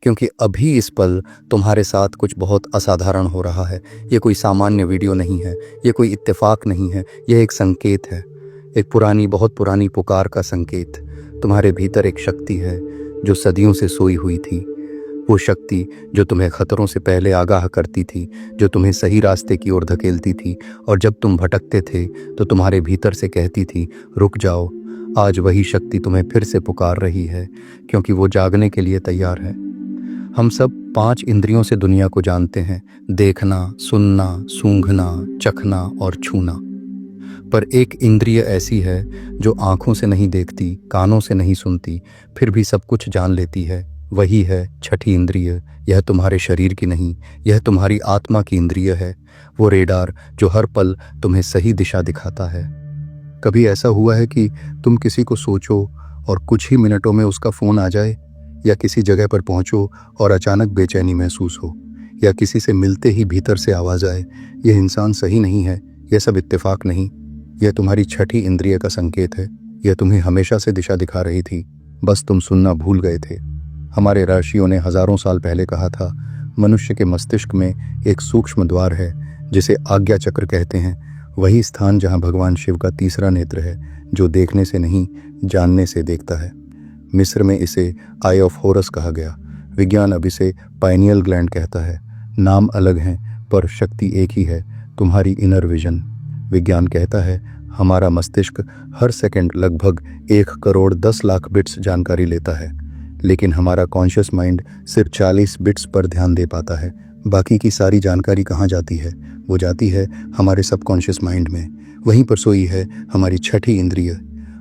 क्योंकि अभी इस पल तुम्हारे साथ कुछ बहुत असाधारण हो रहा है। ये कोई सामान्य वीडियो नहीं है, ये कोई इत्तेफाक नहीं है, यह एक संकेत है, एक पुरानी, बहुत पुरानी पुकार का संकेत। तुम्हारे भीतर एक शक्ति है जो सदियों से सोई हुई थी। वो शक्ति जो तुम्हें खतरों से पहले आगाह करती थी, जो तुम्हें सही रास्ते की ओर धकेलती थी, और जब तुम भटकते थे तो तुम्हारे भीतर से कहती थी, रुक जाओ। आज वही शक्ति तुम्हें फिर से पुकार रही है, क्योंकि वो जागने के लिए तैयार है। हम सब 5 इंद्रियों से दुनिया को जानते हैं, देखना, सुनना, सूंघना, चखना और छूना। पर एक इंद्रिय ऐसी है जो आंखों से नहीं देखती, कानों से नहीं सुनती, फिर भी सब कुछ जान लेती है। वही है छठी इंद्रिय। यह तुम्हारे शरीर की नहीं, यह तुम्हारी आत्मा की इंद्रिय है। वो रेडार जो हर पल तुम्हें सही दिशा दिखाता है। कभी ऐसा हुआ है कि तुम किसी को सोचो और कुछ ही मिनटों में उसका फ़ोन आ जाए, या किसी जगह पर पहुंचो और अचानक बेचैनी महसूस हो, या किसी से मिलते ही भीतर से आवाज़ आए, यह इंसान सही नहीं है। यह सब इत्तेफाक नहीं, यह तुम्हारी छठी इंद्रिय का संकेत है। यह तुम्हें हमेशा से दिशा दिखा रही थी, बस तुम सुनना भूल गए थे। हमारे ऋषियों ने हजारों साल पहले कहा था, मनुष्य के मस्तिष्क में एक सूक्ष्म द्वार है जिसे आज्ञा चक्र कहते हैं। वही स्थान जहां भगवान शिव का तीसरा नेत्र है, जो देखने से नहीं, जानने से देखता है। मिस्र में इसे आई ऑफ होरस कहा गया। विज्ञान अब इसे पाइनियल ग्लैंड कहता है। नाम अलग हैं पर शक्ति एक ही है, तुम्हारी इनर विजन। विज्ञान कहता है हमारा मस्तिष्क हर सेकंड लगभग 1 करोड़ 10 लाख बिट्स जानकारी लेता है, लेकिन हमारा कॉन्शियस माइंड सिर्फ 40 बिट्स पर ध्यान दे पाता है। बाकी की सारी जानकारी कहाँ जाती है? वो जाती है हमारे सबकॉन्शियस माइंड में। वहीं पर सोई है हमारी छठी इंद्रिय,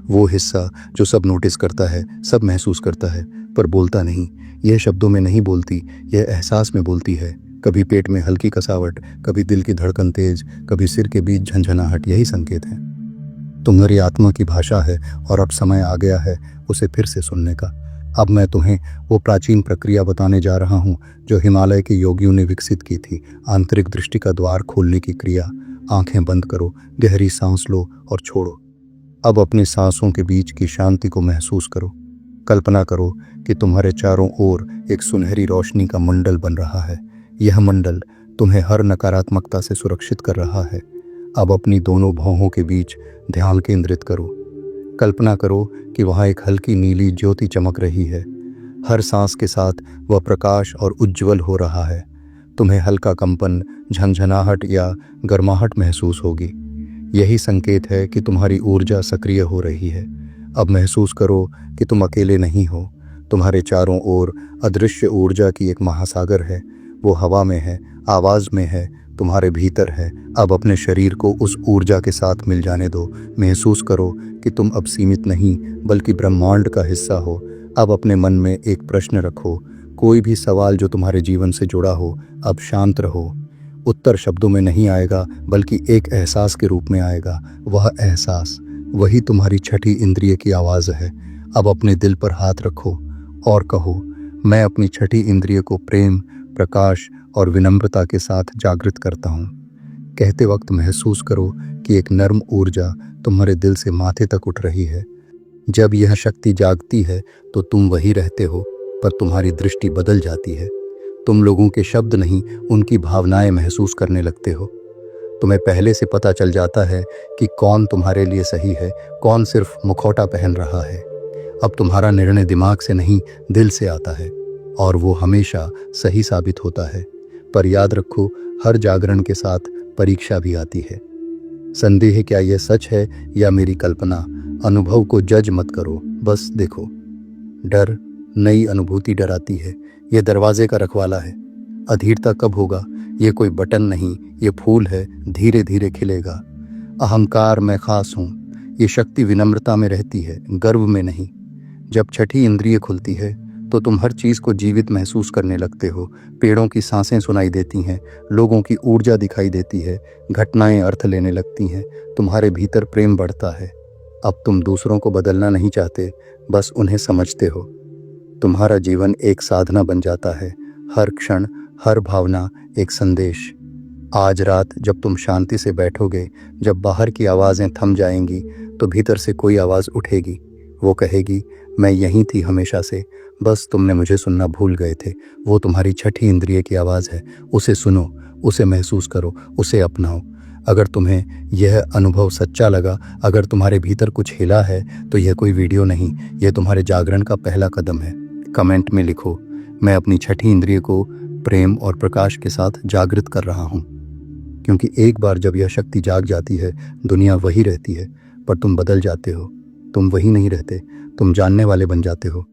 वो हिस्सा जो सब नोटिस करता है, सब महसूस करता है, पर बोलता नहीं। यह शब्दों में नहीं बोलती, यह एहसास में बोलती है। कभी पेट में हल्की कसावट, कभी दिल की धड़कन तेज, कभी सिर के बीच झंझनाहट, यही संकेत है। तुम्हारी आत्मा की भाषा है और अब समय आ गया है उसे फिर से सुनने का। अब मैं तुम्हें वो प्राचीन प्रक्रिया बताने जा रहा हूँ जो हिमालय के योगियों ने विकसित की थी। आंतरिक दृष्टि का द्वार खोलने की क्रिया। आंखें बंद करो, गहरी सांस लो और छोड़ो। अब अपनी सांसों के बीच की शांति को महसूस करो। कल्पना करो कि तुम्हारे चारों ओर एक सुनहरी रोशनी का मंडल बन रहा है। यह मंडल तुम्हें हर नकारात्मकता से सुरक्षित कर रहा है। अब अपनी दोनों भौहों के बीच ध्यान केंद्रित करो। कल्पना करो कि वहाँ एक हल्की नीली ज्योति चमक रही है। हर सांस के साथ वह प्रकाश और उज्ज्वल हो रहा है। तुम्हें हल्का कंपन, झंझनाहट या गर्माहट महसूस होगी। यही संकेत है कि तुम्हारी ऊर्जा सक्रिय हो रही है। अब महसूस करो कि तुम अकेले नहीं हो। तुम्हारे चारों ओर अदृश्य ऊर्जा की एक महासागर है। वो हवा में है, आवाज़ में है, तुम्हारे भीतर है। अब अपने शरीर को उस ऊर्जा के साथ मिल जाने दो। महसूस करो कि तुम अब सीमित नहीं बल्कि ब्रह्मांड का हिस्सा हो। अब अपने मन में एक प्रश्न रखो, कोई भी सवाल जो तुम्हारे जीवन से जुड़ा हो। अब शांत रहो। उत्तर शब्दों में नहीं आएगा बल्कि एक एहसास के रूप में आएगा। वह एहसास, वही तुम्हारी छठी इंद्रिय की आवाज़ है। अब अपने दिल पर हाथ रखो और कहो, मैं अपनी छठी इंद्रिय को प्रेम, प्रकाश और विनम्रता के साथ जागृत करता हूँ। कहते वक्त महसूस करो कि एक नर्म ऊर्जा तुम्हारे दिल से माथे तक उठ रही है। जब यह शक्ति जागती है तो तुम वही रहते हो, पर तुम्हारी दृष्टि बदल जाती है। तुम लोगों के शब्द नहीं, उनकी भावनाएं महसूस करने लगते हो। तुम्हें पहले से पता चल जाता है कि कौन तुम्हारे लिए सही है, कौन सिर्फ मुखौटा पहन रहा है। अब तुम्हारा निर्णय दिमाग से नहीं, दिल से आता है, और वो हमेशा सही साबित होता है। पर याद रखो, हर जागरण के साथ परीक्षा भी आती है। संदेह क्या यह सच है या मेरी कल्पना? अनुभव को जज मत करो, बस देखो। डर, नई अनुभूति डराती है। यह दरवाजे का रखवाला है। अधीरता कब होगा? ये कोई बटन नहीं, ये फूल है, धीरे धीरे खिलेगा। अहंकार, मैं खास हूँ, ये शक्ति विनम्रता में रहती है, गर्व में नहीं। जब छठी इंद्रिय खुलती है तो तुम हर चीज़ को जीवित महसूस करने लगते हो। पेड़ों की सांसें सुनाई देती हैं, लोगों की ऊर्जा दिखाई देती है, घटनाएं अर्थ लेने लगती हैं, तुम्हारे भीतर प्रेम बढ़ता है। अब तुम दूसरों को बदलना नहीं चाहते, बस उन्हें समझते हो। तुम्हारा जीवन एक साधना बन जाता है। हर क्षण, हर भावना एक संदेश। आज रात जब तुम शांति से बैठोगे, जब बाहर की आवाज़ें थम जाएंगी, तो भीतर से कोई आवाज़ उठेगी। वो कहेगी, मैं यहीं थी हमेशा से, बस तुमने मुझे सुनना भूल गए थे। वो तुम्हारी छठी इंद्रिय की आवाज़ है। उसे सुनो, उसे महसूस करो, उसे अपनाओ। अगर तुम्हें यह अनुभव सच्चा लगा, अगर तुम्हारे भीतर कुछ हिला है, तो यह कोई वीडियो नहीं, यह तुम्हारे जागरण का पहला कदम है। कमेंट में लिखो, मैं अपनी छठी इंद्रिय को प्रेम और प्रकाश के साथ जागृत कर रहा हूँ। क्योंकि एक बार जब यह शक्ति जाग जाती है, दुनिया वही रहती है, पर तुम बदल जाते हो। तुम वही नहीं रहते, तुम जानने वाले बन जाते हो।